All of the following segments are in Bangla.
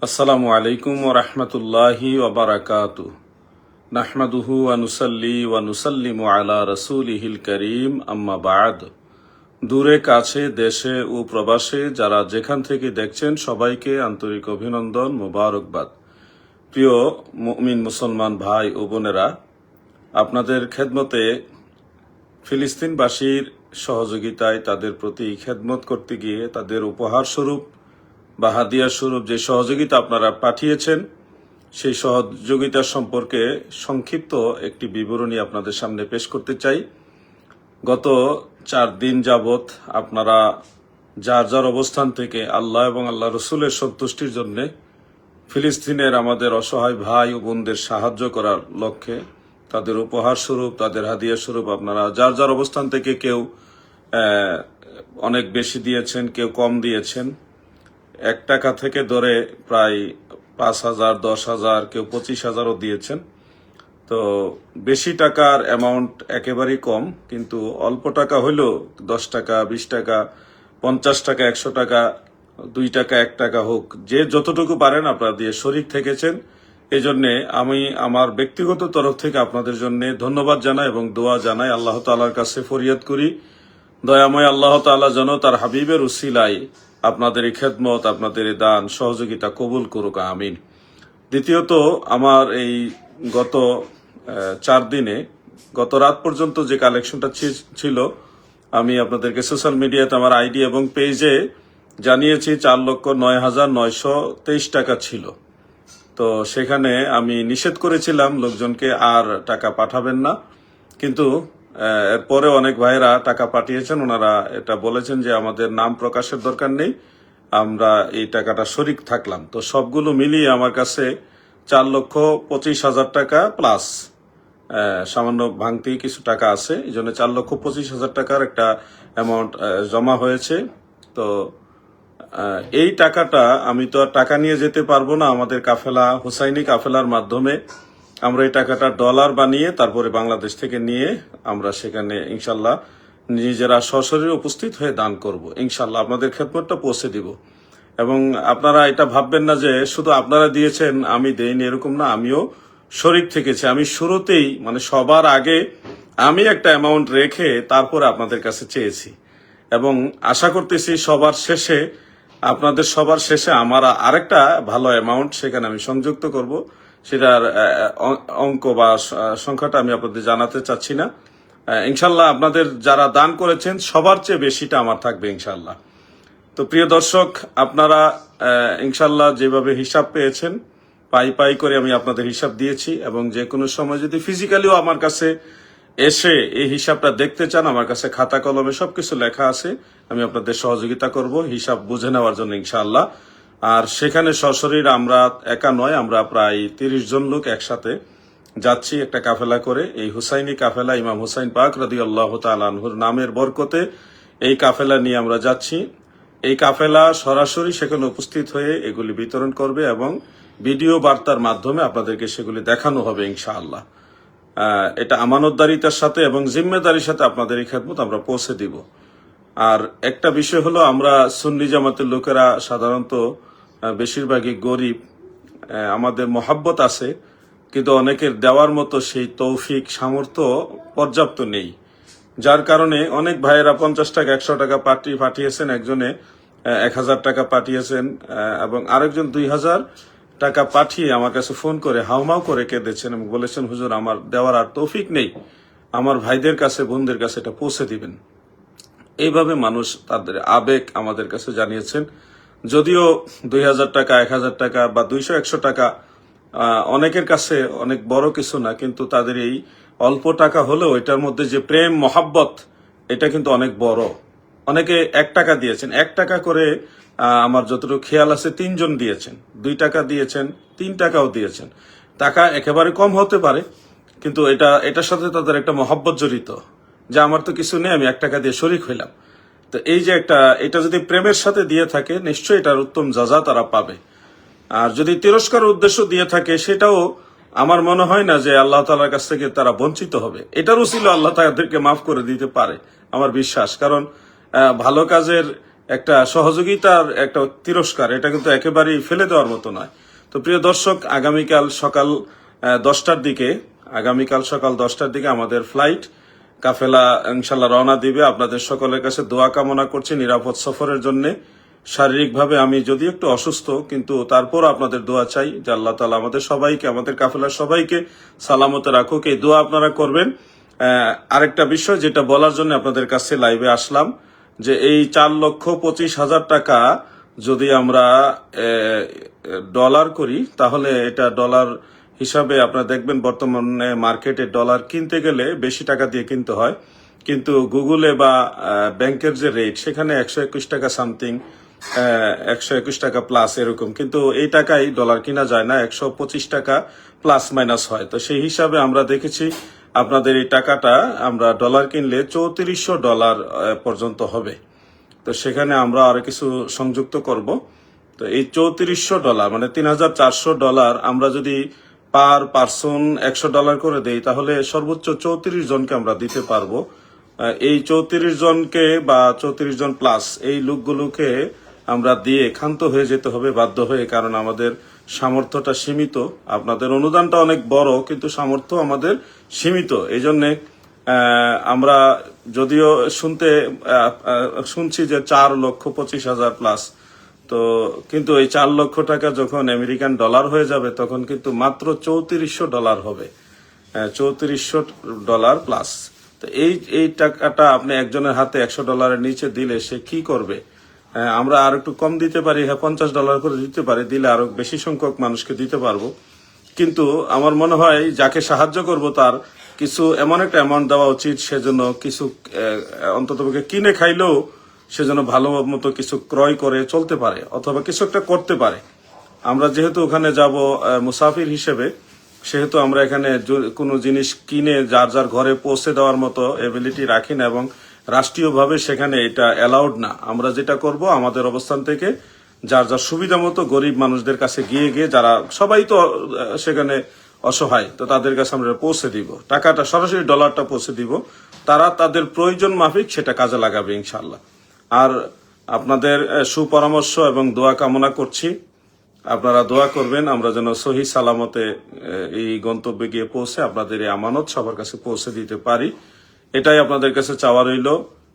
আসসালামু আলাইকুম ওয়া রাহমাতুল্লাহি ওয়া বারাকাতুহু নাহমাদুহু ওয়া নুসাল্লি ওয়া নুসাল্লিমু আলা রাসূলিহিল কারীম আম্মা বা'দ। দূরে কাছে দেশে ও প্রবাসে যারা যেখান থেকে দেখছেন সবাইকে আন্তরিক অভিনন্দন, মোবারকবাদ। প্রিয় মুমিন মুসলমান ভাই ও বোনেরা, আপনাদের খেদমতে ফিলিস্তিনবাসীর সহযোগিতায় তাদের প্রতি খেদমত করতে গিয়ে তাদের উপহার স্বরূপ বা হাদিয়া স্বরূপ যে সহযোগিতা আপনারা পাঠিয়েছেন, সেই সহযোগিতা সম্পর্কে সংক্ষিপ্ত একটি বিবরণী আপনাদের সামনে পেশ করতে চাই। গত 4 দিন যাবৎ আপনারা যার যার অবস্থান থেকে আল্লাহ এবং আল্লাহ রসুলের সন্তুষ্টির জন্য ফিলিস্তিনের আমাদের অসহায় ভাই ও বোনদের সাহায্য করার লক্ষ্যে তাদের উপহার স্বরূপ, তাদের হাদিয়া স্বরূপ আপনারা যার যার অবস্থান থেকে কেউ অনেক বেশি দিয়েছেন, কেউ কম দিয়েছেন। 1 টাকা থেকে ধরে প্রায় 5,000, 10,000, কেউ 25,000ও দিয়েছেন। তো বেশি টাকার অ্যামাউন্ট একেবারেই কম, কিন্তু অল্প টাকা হইলেও 10 টাকা, 20 টাকা, 50 টাকা, 100 টাকা, 2 টাকা, 1 টাকা হোক, যে যতটুকু পারেন আপনারা দিয়ে শরীক থেকেছেন। এই জন্যে আমি আমার ব্যক্তিগত তরফ থেকে আপনাদের জন্য ধন্যবাদ জানাই এবং দোয়া জানাই। আল্লাহ তাআলার কাছে ফরিয়াদ করি, দয়াময় আল্লাহ তাআলা যেন তার হাবিবের উসিলায় আপনাদের এই খেদমত, আপনাদের এই দান সহযোগিতা কবুল করুক, আমিন। দ্বিতীয়ত, আমার এই গত 4 দিনে গত রাত পর্যন্ত যে কালেকশনটা ছিল, আমি আপনাদেরকে সোশ্যাল মিডিয়াতে আমার আইডি এবং পেজে জানিয়েছি 4,09,923 টাকা ছিল। তো সেখানে আমি নিষেধ করেছিলাম লোকজনকে আর টাকা পাঠাবেন না, কিন্তু এরপরে অনেক ভাইরা টাকা পাঠিয়েছেন। ওনারা এটা বলেছেন যে আমাদের নাম প্রকাশের দরকার নেই, আমরা এই টাকাটা শরিক থাকলাম। তো সবগুলো মিলিয়ে আমার কাছে 4,25,000 টাকা প্লাস সামান্য ভাঙতি কিছু টাকা আছে। এই জন্য 4,25,000 টাকার একটা অ্যামাউন্ট জমা হয়েছে। তো এই টাকাটা আমি তো আর টাকা নিয়ে যেতে পারবো না। আমাদের কাফেলা, হুসাইনি কাফেলার মাধ্যমে আমরা এই টাকাটা ডলার বানিয়ে তারপরে বাংলাদেশ থেকে নিয়ে আমরা সেখানে ইনশাল্লাহ নিজেরা সশরীরে উপস্থিত হয়ে দান করব। ইনশাল্লাহ আপনাদের খেদমতটা পৌঁছে দিব। এবং আপনারা এটা ভাববেন না যে শুধু আপনারা দিয়েছেন আমি দেইনি, এরকম না। আমিও শরিক থেকেছি। আমি শুরুতেই, মানে সবার আগে আমি একটা অ্যামাউন্ট রেখে তারপরে আপনাদের কাছে চেয়েছি, এবং আশা করতেছি আপনাদের সবার শেষে আমার আরেকটা ভালো অ্যামাউন্ট সেখানে আমি সংযুক্ত করব। সেটার অঙ্ক বা সংখ্যাটা আমি আপনাদের জানাতে চাচ্ছি না। ইনশাল্লাহ আপনাদের যারা দান করেছেন সবার চেয়ে বেশিটা আমার থাকবে ইনশাল্লাহ। তো প্রিয় দর্শক, আপনারা ইনশাল্লাহ যেভাবে হিসাব পেয়েছেন, পাই পাই করে আমি আপনাদের হিসাব দিয়েছি, এবং যে কোনো সময় যদি ফিজিক্যালিও আমার কাছে এসে এই হিসাবটা দেখতে চান, আমার কাছে খাতা কলমে সবকিছু লেখা আছে, আমি আপনাদের সহযোগিতা করব হিসাব বুঝে নেওয়ার জন্য ইনশাআল্লাহ। আর সেখানে সশরীর আমরা একা নয়, আমরা প্রায় 30 জন লোক একসাথে যাচ্ছি একটা কাফেলা করে। এই হুসাইনি কাফেলা, ইমাম হুসাইন পাক রাদিয়াল্লাহু তাআলা আনহুর নামের বরকতে এই কাফেলা নিয়ে আমরা যাচ্ছি। এই কাফেলা সরাসরি সেখানে উপস্থিত হয়ে এগুলি বিতরণ করবে এবং ভিডিও বার্তার মাধ্যমে আপনাদেরকে সেগুলি দেখানো হবে ইনশাআল্লাহ। এটা আমানতদারিতার সাথে এবং জিম্মেদারির সাথে আপনাদের এই খেদমত আমরা পৌঁছে দিব। আর একটা বিষয় হলো, আমরা সুন্নি জামাতের লোকেরা সাধারণত বেশিরভাগই গরিব, আমাদের মহাব্বত আছে, কিন্তু অনেকের দেওয়ার মতো সেই তৌফিক, সামর্থ্য পর্যাপ্ত নেই। যার কারণে অনেক ভাইয়েরা 50 টাকা, 100 টাকা পাঠিয়েছেন, একজনে 1,000 টাকা পাঠিয়েছেন, এবং আরেকজন 2,000 টাকা পাঠিয়ে আমার কাছে ফোন করে হাউমাউ করে কেঁদেছেন এবং বলেছেন, হুজুর আমার দেওয়ার আর তৌফিক নেই, আমার ভাইদের কাছে, বোনদের কাছে এটা পৌঁছে দিবেন। এইভাবে মানুষ তাদের আবেগ আমাদের কাছে জানিয়েছেন। যদিও 2,000 টাকা, 1,000 টাকা বা 200, 100 টাকা অনেকের কাছে অনেক বড় কিছু না, কিন্তু তাদের এই অল্প টাকা হলেও এটার মধ্যে যে প্রেম, মহাব্বত, এটা কিন্তু অনেক বড়। অনেকে 1 টাকা দিয়েছেন, 1 টাকা করে আমার যতটুকু খেয়াল আছে 3 জন দিয়েছেন, 2 টাকা দিয়েছেন, 3 টাকাও দিয়েছেন। টাকা একেবারে কম হতে পারে, কিন্তু এটার সাথে তাদের একটা মহব্বত জড়িত, যে আমার তো কিছু নেই, আমি 1 টাকা দিয়ে শরিক হইলাম। তো এই যে এটা যদি প্রেমের সাথে দিয়ে থাকে, নিশ্চয়ই এটার উত্তম যাজা তারা পাবে। আর যদি তিরস্কার উদ্দেশ্য দিয়ে থাকে, সেটাও আমার মনে হয় না যে আল্লাহ তাআলার কাছ থেকে তারা বঞ্চিত হবে। এটারও ছিল আল্লাহ তাদেরকে মাফ করে দিতে পারে, আমার বিশ্বাস। কারণ ভালো কাজের একটা সহযোগিতার একটা তিরস্কার, এটা কিন্তু একেবারেই ফেলে দেওয়ার মতো নয়। তো প্রিয় দর্শক, আগামীকাল সকাল 10টার দিকে আমাদের ফ্লাইট কাফেলা ইনশাল্লাহ রওনা দিবে। আপনাদের সকলের কাছে দোয়া কামনা করছি নিরাপদ সফরের জন্য। শারীরিকভাবে আমি যদি একটু অসুস্থ, কিন্তু তারপর আপনাদের দোয়া চাই যে আল্লাহ তাআলা আমাদের সবাইকে, আমাদের কাফেলার সবাইকে সালামতে রাখুক। এই দোয়া আপনারা করবেন। আরেকটা বিষয় যেটা বলার জন্য আপনাদের কাছে লাইভে আসলাম, যে এই 4,25,000 টাকা যদি আমরা ডলার করি, তাহলে এটা ডলার হিসাবে আপনারা দেখবেন বর্তমানে মার্কেটে ডলার কিনতে গেলে বেশি টাকা দিয়ে কিনতে হয়, কিন্তু গুগলে বা ব্যাংকের যে রেট সেখানে 121 টাকা সামথিং, 121 টাকা প্লাস এরকম, কিন্তু এই টাকায় ডলার কিনা যায় না, 125 টাকা প্লাস মাইনাস হয়। তো সেই হিসাবে আমরা দেখেছি আপনাদের এই টাকাটা আমরা ডলার কিনলে $3400 পর্যন্ত হবে। তো সেখানে আমরা আরো কিছু সংযুক্ত করব। তো এই $3400 মানে $3400 আমরা যদি পার পার্সন $100 করে দেই, তাহলে সর্বোচ্চ 34 জনকে আমরা দিতে পারবো। এই 34 জনকে বা 34 জন প্লাস এই লোকগুলোকে আমরা দিয়ে ক্ষান্ত হয়ে যেতে হবে বাধ্য হয়ে, কারণ আমাদের সামর্থ্যটা সীমিত। আপনাদের অনুদানটা অনেক বড়, কিন্তু সামর্থ্য আমাদের সীমিত। এই জন্যে আমরা যদিও শুনছি যে 4,25,000 প্লাস, তো কিন্তু এই 4 লক্ষ টাকা যখন আমেরিকান ডলার হয়ে যাবে, তখন কিন্তু মাত্র $3400 হবে, $3400 প্লাস। তো এই টাকাটা আপনি একজনের হাতে $100 নিচে দিলে সে কি করবে? আমরা আর একটু কম দিতে পারি, হ্যাঁ $50 করে দিতে পারি, দিলে আরো বেশি সংখ্যক মানুষকে দিতে পারবো। কিন্তু আমার মনে হয় যাকে সাহায্য করব তার কিছু এমন একটা অ্যামাউন্ট দেওয়া উচিত, সেজন্য কিছু অন্তত কিনে খাইলেও সেজন্য ভালো মতো কিছু ক্রয় করে চলতে পারে, অথবা কিছু একটা করতে পারে। আমরা যেহেতু ওখানে যাব মুসাফির হিসেবে, সেহেতু আমরা এখানে কোনো জিনিস কিনে যার যার ঘরে পৌঁছে দেওয়ার মতো এবিলিটি রাখি না, এবং রাষ্ট্রীয়ভাবে সেখানে এটা অ্যালাউড না। আমরা যেটা করব, আমাদের অবস্থান থেকে যার যার সুবিধা মতো গরিব মানুষদের কাছে গিয়ে যারা সবাই তো সেখানে অসহায়, তো তাদের কাছে আমরা পৌঁছে দিব, টাকাটা সরাসরি ডলারটা পৌঁছে দিব, তারা তাদের প্রয়োজন মাফিক সেটা কাজে লাগাবে ইনশাল্লাহ। আর আপনাদের সুপরামর্শ এবং দোয়া কামনা করছি, আপনারা দোয়া করবেন আমরা যেন সহি সালামতে এই গন্তব্যে গিয়ে পৌঁছে আপনাদের এই আমানত সবার কাছে পৌঁছে দিতে পারি, এটাই আপনাদের কাছে চাওয়া রইল।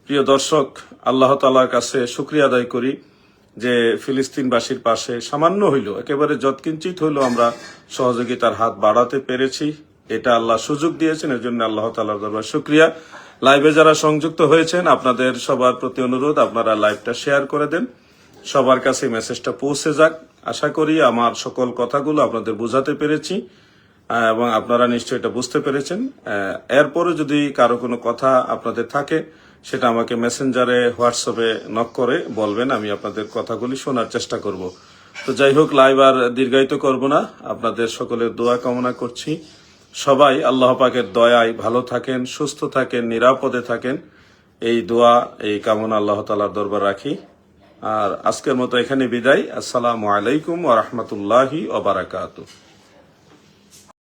প্রিয় দর্শক, আল্লাহ তাআলার কাছে শুকরিয়া আদায় করি যে ফিলিস্তিনবাসীর পাশে সামান্য হইল, একেবারে যৎকিঞ্চিত হইল আমরা সহযোগিতার হাত বাড়াতে পেরেছি। এটা আল্লাহ সুযোগ দিয়েছেন, এর জন্য আল্লাহ তাআলার দরবারে শুকরিয়া। লাইভে যারা সংযুক্ত হয়েছেন, আপনাদের সবার প্রতি অনুরোধ, আপনারা লাইভটা শেয়ার করে দেন, সবার কাছে মেসেজটা পৌঁছে যাক। আশা করি আমার সকল কথাগুলো আপনাদের বোঝাতে পেরেছি এবং আপনারা নিশ্চয়ই এটা বুঝতে পেরেছেন। এরপরে যদি কারো কোনো কথা আপনাদের থাকে, সেটা আমাকে মেসেঞ্জারে, হোয়াটসঅ্যাপে নক করে বলবেন, আমি আপনাদের কথাগুলি শোনার চেষ্টা করব। তো যাই হোক, লাইভ আর দীর্ঘায়িত করব না, আপনাদের সকলের দোয়া কামনা করছি। সবাই আল্লাহ পাকের দয়ায় ভালো থাকেন, সুস্থ থাকেন, নিরাপদে থাকেন, এই দোয়া, এই কামনা আল্লাহ তাআলার দরবার রাখি। আর আজকের মতো এখানে বিদায়। আসসালামু আলাইকুম ওয়া রাহমাতুল্লাহি ওয়া বারাকাতুহু।